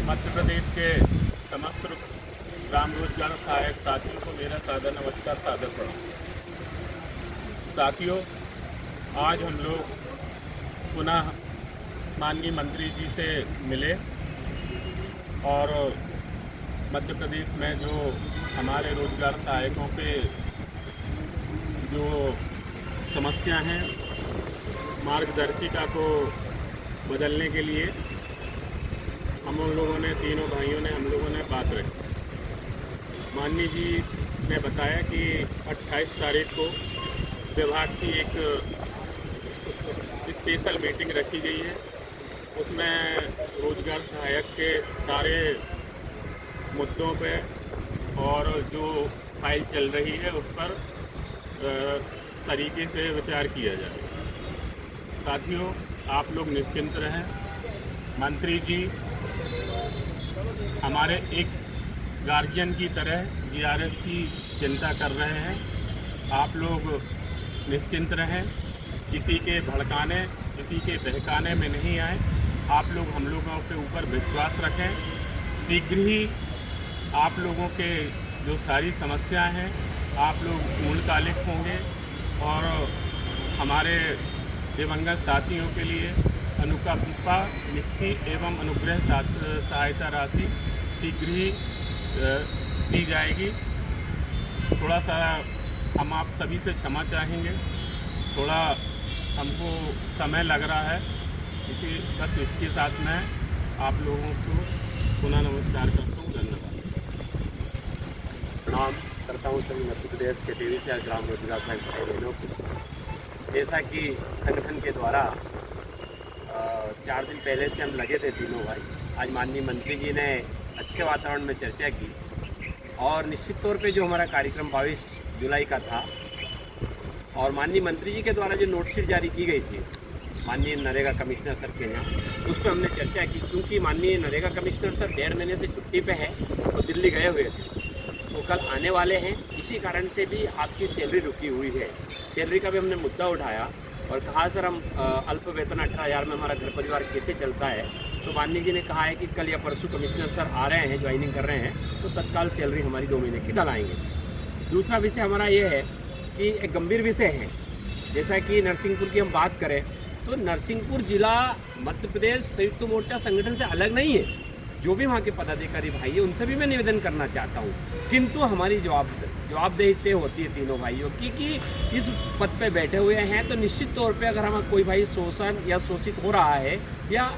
मध्य प्रदेश के समस्त ग्राम रोजगार सहायक साथियों को मेरा सादर नमस्कार, सादर प्रणाम। साथियों, आज हम लोग पुनः माननीय मंत्री जी से मिले और मध्य प्रदेश में जो हमारे रोजगार सहायकों पे जो समस्या हैं, मार्गदर्शिका को बदलने के लिए हम लोगों ने, तीनों भाइयों ने, हम लोगों ने बात रखी। माननीय जी ने बताया कि 28 तारीख को विभाग की एक स्पेशल मीटिंग रखी गई है। उसमें रोजगार सहायक के सारे मुद्दों पे और जो फाइल चल रही है उस पर तरीके से विचार किया जाए। साथियों, आप लोग निश्चिंत रहें। मंत्री जी हमारे एक गार्जियन की तरह जीआरएस की चिंता कर रहे हैं। आप लोग निश्चिंत रहें, किसी के भड़काने, किसी के बहकाने में नहीं आए। आप लोग हम लोगों के ऊपर विश्वास रखें। शीघ्र ही आप लोगों के जो सारी समस्याएं हैं, आप लोग पूर्णकालिक होंगे और हमारे दिवंगत साथियों के लिए अनुकंपा निधि एवं अनुग्रह सहायता राशि शीघ्र ही दी जाएगी। थोड़ा सा हम आप सभी से क्षमा चाहेंगे, थोड़ा हमको समय लग रहा है। बस इसके साथ मैं आप लोगों को पुनः नमस्कार करता हूँ। धन्यवाद। प्रणाम करता हूँ सभी मध्य प्रदेश के 23,000 ग्राम रोजगार सहायक भाई बहनों को। जैसा कि संगठन के द्वारा 4 दिन पहले से हम लगे थे तीनों भाई। आज माननीय मंत्री जी ने अच्छे वातावरण में चर्चा की और निश्चित तौर पे जो हमारा कार्यक्रम 22 जुलाई का था और माननीय मंत्री जी के द्वारा जो नोटशीट जारी की गई थी माननीय नरेगा कमिश्नर सर के यहाँ, उस पर हमने चर्चा की। क्योंकि माननीय नरेगा कमिश्नर सर 1.5 महीने से छुट्टी पे है, तो दिल्ली गए हुए थे, तो कल आने वाले हैं। इसी कारण से भी आपकी सैलरी रुकी हुई है। सैलरी का भी हमने मुद्दा उठाया और कहा सर हम अल्प वेतन 18,000 में हमारा घर परिवार कैसे चलता है। तो माननीय जी ने कहा है कि कल या परसों कमिश्नर सर आ रहे हैं, ज्वाइनिंग कर रहे हैं, तो तत्काल सैलरी हमारी 2 महीने की डलाएंगे। दूसरा विषय हमारा ये है कि एक गंभीर विषय है, जैसा कि नरसिंहपुर की हम बात करें तो नरसिंहपुर जिला मध्य प्रदेश संयुक्त मोर्चा संगठन से अलग नहीं है। जो भी वहाँ के पदाधिकारी भाई है उनसे भी मैं निवेदन करना चाहता हूँ, किंतु हमारी जवाबदेही तय होती है तीनों भाइयों की कि इस पद पे बैठे हुए हैं, तो निश्चित तौर पे अगर हमें कोई भाई शोषण या शोषित हो रहा है या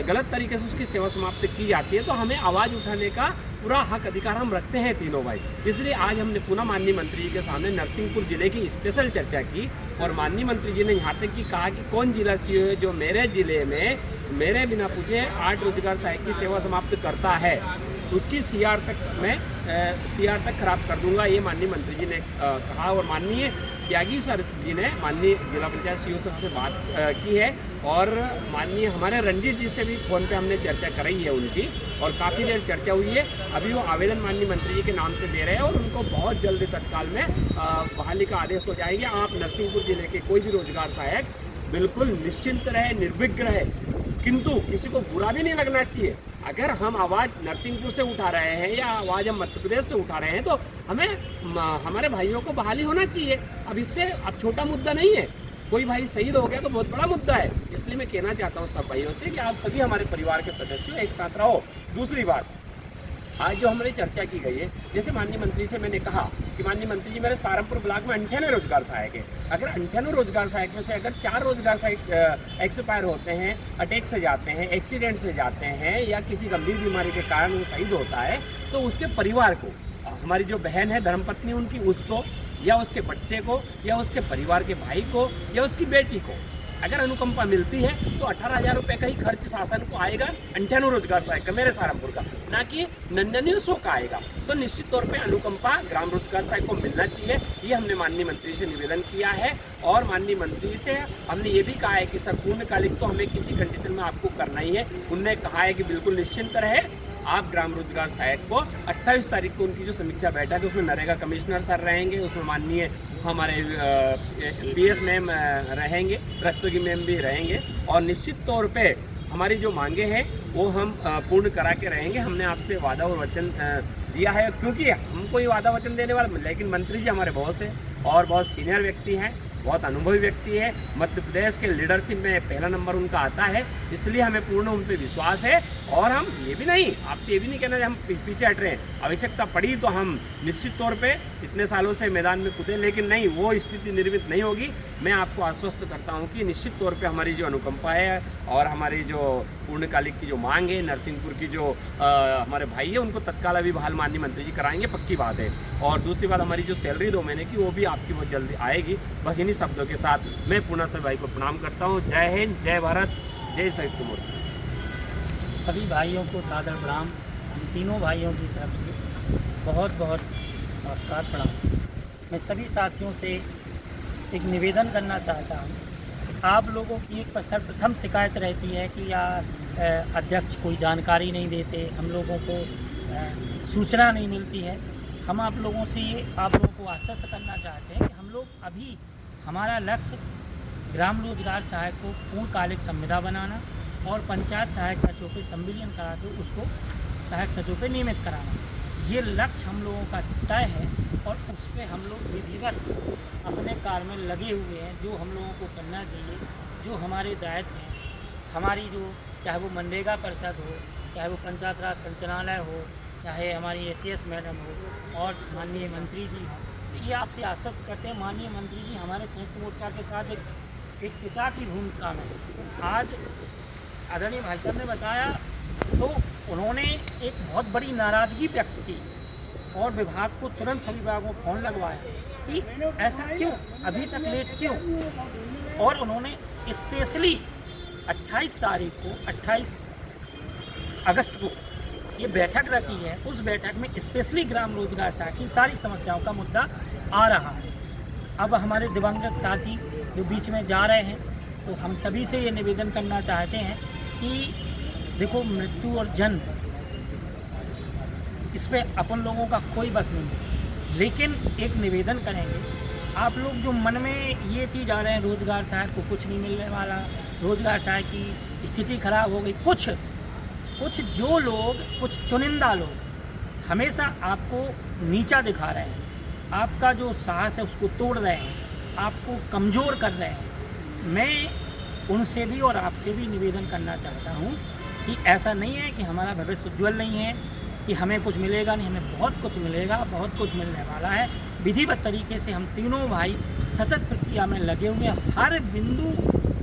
गलत तरीके से उसकी सेवा समाप्त की जाती है, तो हमें आवाज़ उठाने का पूरा हक अधिकार हम रखते हैं तीनों भाई। इसलिए आज हमने पुनः माननीय मंत्री जी के सामने नरसिंहपुर जिले की स्पेशल चर्चा की और माननीय मंत्री जी ने यहाँ तक कि कहा कि कौन जिला सीओ है जो मेरे जिले में मेरे बिना पूछे 8 रोजगार सहायक की सेवा समाप्त करता है, उसकी सीआर तक खराब कर दूंगा, ये माननीय मंत्री जी ने कहा। और माननीय त्यागी सर जी ने माननीय जिला पंचायत सीओ सर से बात की है और माननीय हमारे रंजीत जी से भी फ़ोन पे हमने चर्चा कराई है उनकी, और काफ़ी देर चर्चा हुई है। अभी वो आवेदन माननीय मंत्री जी के नाम से दे रहे हैं और उनको बहुत जल्दी तत्काल में बहाली का आदेश हो जाएगा। आप नरसिंहपुर जिले के कोई भी रोजगार सहायक बिल्कुल निश्चिंत रहे, निर्विघ्न रहे, किंतु किसी को बुरा भी नहीं लगना चाहिए। अगर हम आवाज़ नरसिंहपुर से उठा रहे हैं या आवाज़ हम मध्य प्रदेश से उठा रहे हैं तो हमें हमारे भाइयों को बहाली होना चाहिए। अब इससे अब छोटा मुद्दा नहीं है, कोई भाई शहीद हो गया तो बहुत बड़ा मुद्दा है। इसलिए मैं कहना चाहता हूँ सब भाइयों से कि आप सभी हमारे परिवार के सदस्य एक साथ रहो। दूसरी बात, आज जो हमारी चर्चा की गई है, जैसे माननीय मंत्री से मैंने कहा कि माननीय मंत्री जी मेरे सहारनपुर ब्लॉक में 98 रोजगार सहायक है। अगर 98 रोजगार सहायक में से अगर 4 रोजगार सहायक एक्सपायर होते हैं, अटैक से जाते हैं, एक्सीडेंट से जाते हैं या किसी गंभीर बीमारी के कारण वो शहीद होता है, तो उसके परिवार को, हमारी जो बहन है धर्मपत्नी उनकी, उसको या उसके बच्चे को या उसके परिवार के भाई को या उसकी बेटी को अगर अनुकंपा मिलती है तो 18,000 रुपये का ही खर्च शासन को आएगा 98 रोजगार सहायक का, मेरे सहारनपुर का, ना कि 99 का आएगा। तो निश्चित तौर पे अनुकंपा ग्राम रोजगार सहायक को मिलना चाहिए, ये हमने माननीय मंत्री से निवेदन किया है। और माननीय मंत्री से हमने ये भी कहा है कि सर पूर्णकालिक तो हमें किसी कंडीशन में आपको करना ही है। उनने कहा है कि बिल्कुल निश्चिंत रहे, आप ग्राम रोजगार सहायक को 28 तारीख को उनकी जो समीक्षा बैठक है उसमें नरेगा कमिश्नर सर रहेंगे, उसमें माननीय हमारे PS मैम रहेंगे, रस्तोगी मैम भी रहेंगे और निश्चित तौर पे हमारी जो मांगे हैं वो हम पूर्ण करा के रहेंगे। हमने आपसे वादा और वचन दिया है, क्योंकि हम कोई वादा वचन देने वाला, लेकिन मंत्री जी हमारे बॉस हैं और बहुत सीनियर व्यक्ति हैं, बहुत अनुभवी व्यक्ति है। मध्य प्रदेश के लीडरशिप में पहला नंबर उनका आता है, इसलिए हमें पूर्ण उन पर विश्वास है। और हम ये भी नहीं, आपसे ये भी नहीं कहना कि हम पीछे हट रहे हैं। आवश्यकता पड़ी तो हम निश्चित तौर पे इतने सालों से मैदान में कूदे, लेकिन नहीं, वो स्थिति निर्मित नहीं होगी। मैं आपको आश्वस्त करता हूँ कि निश्चित तौर पे हमारी जो अनुकंपा है और हमारी जो पूर्णकालिक की जो मांग है, नरसिंहपुर की जो हमारे भाई है, उनको तत्काल अभी बहाल माननीय मंत्री जी कराएंगे, पक्की बात है। और दूसरी बात, हमारी जो सैलरी 2 महीने की, वो भी आपकी बहुत जल्दी आएगी। बस इन्हीं शब्दों के साथ मैं पुनः सभी भाई को प्रणाम करता हूँ। जय हिंद, जय भारत, जय संयुक्त मोर्चा। सभी भाइयों को सादर प्रणाम। हम तीनों भाइयों की तरफ से बहुत बहुत नमस्कार, प्रणाम। मैं सभी साथियों से एक निवेदन करना चाहता हूँ। आप लोगों की एक सर्वप्रथम शिकायत रहती है कि यार अध्यक्ष कोई जानकारी नहीं देते, हम लोगों को सूचना नहीं मिलती है। हम आप लोगों को आश्वस्त करना चाहते हैं कि हम लोग अभी, हमारा लक्ष्य ग्राम रोजगार सहायक को पूर्णकालिक संविदा बनाना और पंचायत सहायक सचिवों पे संविलियन करा के उसको सहायक सचिवों पे नियमित कराना, ये लक्ष्य हम लोगों का तय है। और उस पर हम लोग विधिवत अपने कार्य में लगे हुए हैं, जो हम लोगों को करना चाहिए, जो हमारे दायित्व हैं। हमारी जो, चाहे वो मनरेगा परिषद हो, चाहे वो पंचायत राज संचालनालय हो, चाहे हमारी एसीएस मैडम हो और माननीय मंत्री जी हों, तो ये आपसे आश्वस्त करते हैं। माननीय मंत्री जी हमारे संयुक्त मोर्चा के साथ एक पिता की भूमिका में, आज आदरणीय भाई साहब ने बताया तो उन्होंने एक बहुत बड़ी नाराज़गी व्यक्त की और विभाग को तुरंत सभी विभागों को फ़ोन लगवाया कि ऐसा क्यों, अभी तक लेट क्यों। और उन्होंने स्पेशली 28 तारीख को, 28 अगस्त को ये बैठक रखी है। उस बैठक में स्पेशली ग्राम रोजगार सहायक की सारी समस्याओं का मुद्दा आ रहा है। अब हमारे दिवंगत साथी जो बीच में जा रहे हैं, तो हम सभी से ये निवेदन करना चाहते हैं कि देखो, मृत्यु और जन्म, इस पर अपन लोगों का कोई बस नहीं है, लेकिन एक निवेदन करेंगे। आप लोग जो मन में ये चीज़ आ रहे हैं, रोजगार सहायक को कुछ नहीं मिलने वाला, रोजगार सहायक की स्थिति खराब हो गई, कुछ जो लोग, कुछ चुनिंदा लोग हमेशा आपको नीचा दिखा रहे हैं, आपका जो साहस है उसको तोड़ रहे हैं, आपको कमज़ोर कर रहे हैं। मैं उनसे भी और आपसे भी निवेदन करना चाहता हूँ कि ऐसा नहीं है कि हमारा भविष्य उज्ज्वल नहीं है, कि हमें कुछ मिलेगा नहीं, हमें बहुत कुछ मिलेगा, बहुत कुछ मिलने वाला है। विधिवत तरीके से हम तीनों भाई सतत प्रक्रिया में लगे हुए हैं, हर बिंदु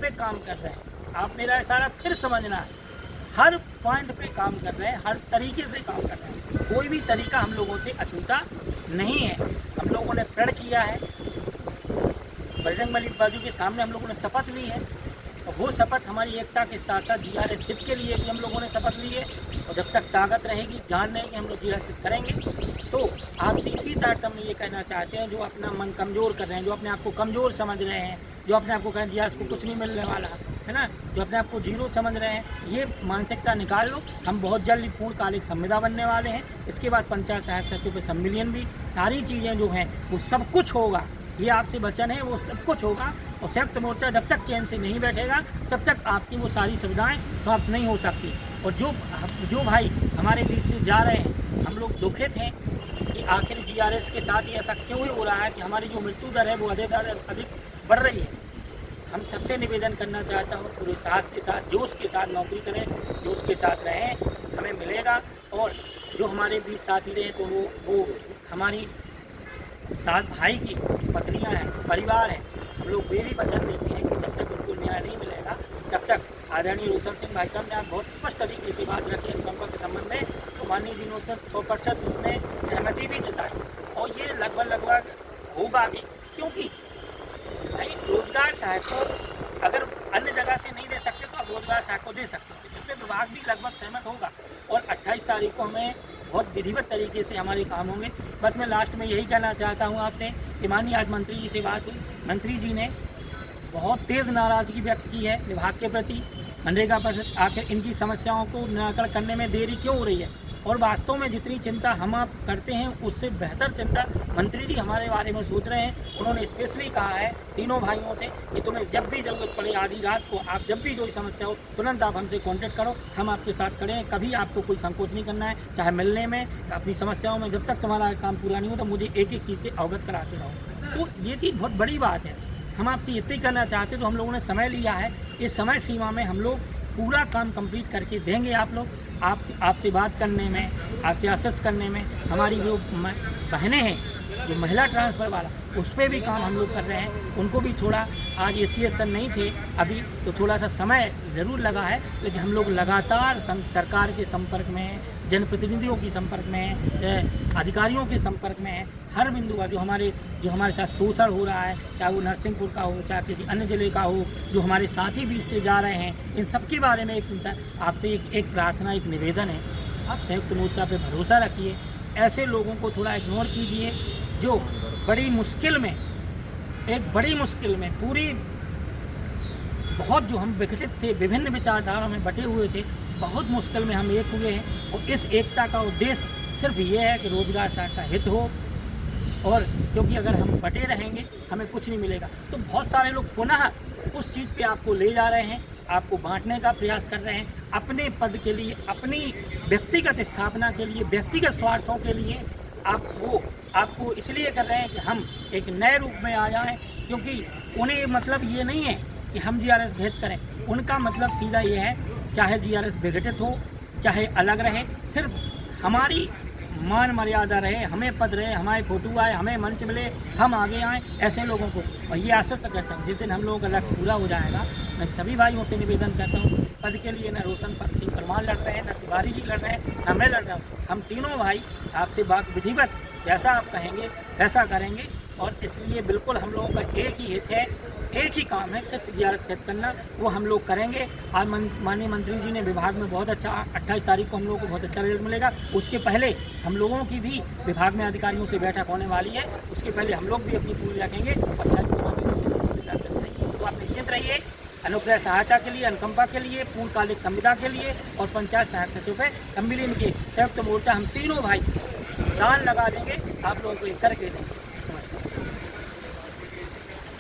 पे काम कर रहे हैं। आप मेरा इशारा फिर समझना है, हर पॉइंट पे काम कर रहे हैं, हर तरीके से काम कर रहे हैं। कोई भी तरीका हम लोगों से अछूता नहीं है। हम लोगों ने प्रण किया है, बजरंग बली बाजू के सामने हम लोगों ने शपथ ली है, और वो शपथ हमारी एकता के साथ साथ GRS हित के लिए भी हम लोगों ने शपथ ली है। और जब तक ताकत रहेगी, जान रहेगी, हम लोग GRS हित करेंगे। तो आपसे इसी तारतम्य में ये कहना चाहते हैं, जो अपना मन कमज़ोर कर रहे हैं, जो अपने आप को कमज़ोर समझ रहे हैं, जो अपने आप को कहें GRS को कुछ नहीं मिलने वाला है ना, जो अपने आप को जीरो समझ रहे हैं, ये मानसिकता निकाल लो। हम बहुत जल्द पूर्णकालिक संविदा बनने वाले हैं। इसके बाद पंचायत सहायक सचिव पे संविलियन भी, सारी चीज़ें जो हैं वो सब कुछ होगा। ये आपसे वचन है, वो सब कुछ होगा। और संयुक्त मोर्चा जब तक चैन से नहीं बैठेगा, तब तक आपकी वो सारी सुविधाएं समाप्त नहीं हो सकती। और जो भाई हमारे बीच से जा रहे हैं, हम लोग दुखित हैं कि आखिर GRS के साथ ही ऐसा क्यों हो रहा है कि हमारी जो मृत्यु दर है वो अधिक बढ़ रही है। हम सबसे निवेदन करना चाहता हूँ, पूरे साहस के साथ, जोश के साथ नौकरी करें, जोश के साथ रहें, हमें मिलेगा। और जो हमारे बीच साथी रहे, तो वो हमारी साथ भाई की पत्नियां हैं, परिवार है, हम लोग वे भी वचन देते हैं कि जब तक उनको न्याय नहीं मिलेगा, तब तक आदरणीय रोशन सिंह भाई साहब ने आप बहुत स्पष्ट तरीके से बात रखी अनुकंपा के संबंध में, तो माननीय जी ने उसमें 100% उसमें सहमति भी जताई। और ये लगभग होगा भी, क्योंकि भाई रोजगार सहायक को अगर अन्य जगह से नहीं दे सकते तो आप रोजगार सहायक को दे सकते हो। इस पर विभाग भी लगभग सहमत होगा। और 28 तारीख को हमें बहुत विधिवत तरीके से हमारे काम होंगे। बस मैं लास्ट में यही कहना चाहता हूँ आपसे कि माननीय आज मंत्री जी से बात हुई, मंत्री जी ने बहुत तेज़ नाराज़गी व्यक्त की है विभाग के प्रति। मनरेगा परिषद आखिर इनकी समस्याओं को निराकरण करने में देरी क्यों हो रही है? और वास्तव में जितनी चिंता हम आप करते हैं उससे बेहतर चिंता मंत्री जी हमारे बारे में सोच रहे हैं। उन्होंने स्पेशली कहा है तीनों भाइयों से कि तुम्हें जब भी ज़रूरत पड़े आधी रात को, आप जब भी कोई समस्या हो तुरंत आप हमसे कांटेक्ट करो, हम आपके साथ खड़े हैं। कभी आपको कोई संकोच नहीं करना है, चाहे मिलने में या अपनी समस्याओं में। जब तक तुम्हारा काम पूरा नहीं हो तो मुझे एक एक चीज़ से अवगत कराते रहो। तो ये चीज़ बहुत बड़ी बात है। हम आपसे इतनी करना चाहते तो हम लोगों ने समय लिया है, इस समय सीमा में हम लोग पूरा काम कंप्लीट करके देंगे। आप लोग आपसे बात करने में, आपसे आश्वस्त करने में, हमारी जो बहनें हैं जो महिला ट्रांसफ़र वाला, उस पर भी काम हम लोग कर रहे हैं। उनको भी थोड़ा आज ACS सर नहीं थे अभी, तो थोड़ा सा समय ज़रूर लगा है, लेकिन हम लोग लगातार सरकार के संपर्क में हैं, जनप्रतिनिधियों के संपर्क में हैं, अधिकारियों के संपर्क में हैं। हर बिंदु का जो हमारे साथ शोषण हो रहा है, चाहे वो नरसिंहपुर का हो, चाहे किसी अन्य ज़िले का हो, जो हमारे साथी बीच से जा रहे हैं, इन सब के बारे में एक चिंता, आपसे एक प्रार्थना, एक निवेदन है। आप संयुक्त मोर्चा पे भरोसा रखिए, ऐसे लोगों को थोड़ा इग्नोर कीजिए जो बड़ी मुश्किल में पूरी बहुत जो हम विघटित थे, विभिन्न विचारधाराओं में बटे हुए थे, बहुत मुश्किल में हम एक हुए हैं। और इस एकता का उद्देश्य सिर्फ ये है कि रोजगार साथ का हित हो, और क्योंकि अगर हम बटे रहेंगे हमें कुछ नहीं मिलेगा। तो बहुत सारे लोग पुनः उस चीज़ पे आपको ले जा रहे हैं, आपको बांटने का प्रयास कर रहे हैं, अपने पद के लिए, अपनी व्यक्तिगत स्थापना के लिए, व्यक्तिगत स्वार्थों के लिए आपको इसलिए कर रहे हैं कि हम एक नए रूप में आ जाएं। क्योंकि उन्हें मतलब ये नहीं है कि हम GRS घेत करें, उनका मतलब सीधा ये है, चाहे GRS विघटित हो, चाहे अलग रहे, सिर्फ हमारी मान मर्यादा रहे, हमें पद रहे, हमारे फोटो आए, हमें मंच मिले, हम आगे आएँ, ऐसे लोगों को। और ये आश्वस्त करता हूँ जिस दिन हम लोगों का लक्ष्य पूरा हो जाएगा, मैं सभी भाइयों से निवेदन करता हूँ, पद के लिए न रोशन सिंह परमार लड़ रहे हैं, न तिवारी जी लड़ रहे हैं, न मैं लड़ रहा हूँ। हम तीनों भाई आपसे बात विधिवत जैसा आप कहेंगे वैसा करेंगे। और इसलिए बिल्कुल हम लोगों का एक ही हित है, एक ही काम है, सिर्फ GRS घेत करना, वो हम लोग करेंगे। आज माननीय मंत्री जी ने विभाग में बहुत अच्छा, 28 तारीख को हम लोगों को बहुत अच्छा रिजल्ट मिलेगा। उसके पहले हम लोगों की भी विभाग में अधिकारियों से बैठक होने वाली है, उसके पहले हम लोग भी अपनी पूरी रखेंगे और तो आप निश्चित रहिए। अनुग्रह सहायता के लिए, अनुकंपा के लिए, पूर्णकालिक संविदा के लिए और पंचायत सहायक सचिव पे सम्मिलित के संयुक्त मोर्चा हम तीनों भाई जान लगा देंगे, आप लोगों को ये करके देंगे।